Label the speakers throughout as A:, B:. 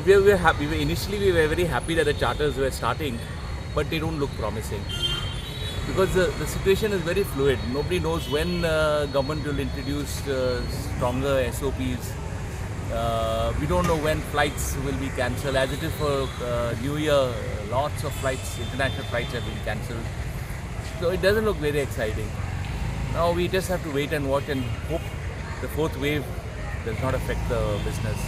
A: we were happy. Initially, we were very happy that the charters were starting, but they don't look promising because the situation is very fluid. Nobody knows when government will introduce stronger SOPs. We don't know when flights will be cancelled. As it is for New Year, lots of flights, international flights have been cancelled. So it doesn't look very exciting. Now we just have to wait and watch and hope the fourth wave does not affect the business.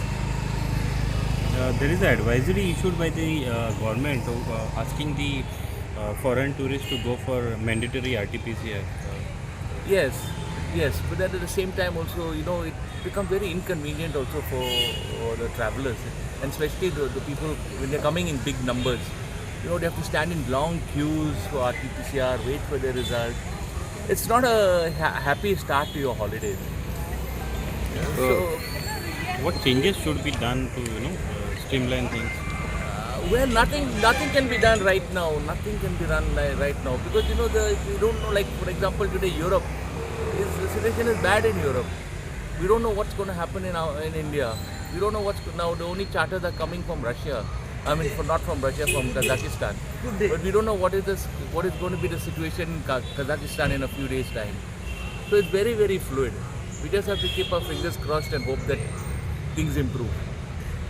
B: There is an advisory issued by the government asking the foreign tourists to go for mandatory RT-PCR.
A: Yes, but then at the same time also, it becomes very inconvenient also for the travelers, and especially the people when they're coming in big numbers. They have to stand in long queues for RT-PCR, wait for their result. It's not a happy start to your holidays. So,
B: what changes should be done to streamline things?
A: well, nothing can be done right now. Nothing can be done right now because we don't know. Like for example, today Europe, the situation is bad in Europe. We don't know what's going to happen in India. We don't know what's now. The only charters are coming from Russia. I mean, not from Russia, from Kazakhstan. But we don't know what is going to be the situation in Kazakhstan in a few days' time. So it's very, very fluid. We just have to keep our fingers crossed and hope that things improve.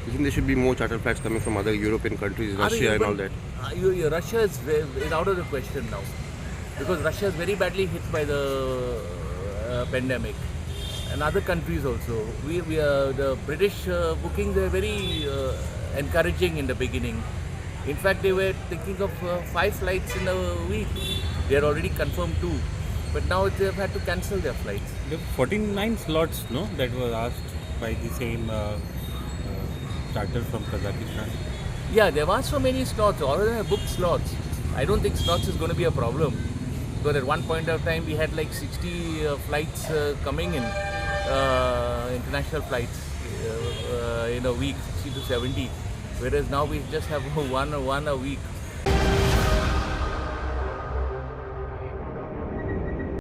C: You think there should be more charter flights coming from other European countries, Russia and all that?
A: Russia is out of the question now because Russia is very badly hit by the pandemic, and other countries also. The British bookings were very encouraging in the beginning. In fact, they were thinking of 5 flights in a week. They are already confirmed 2, but now they have had to cancel their flights.
B: The 49 slots, that was asked by the same charter from Kazakhstan.
A: Yeah, they've asked for many slots. All of them have booked slots. I don't think slots is going to be a problem. Because at one point of time we had like 60 flights coming in, international flights in a week, 60 to 70. Whereas now we just have one a week.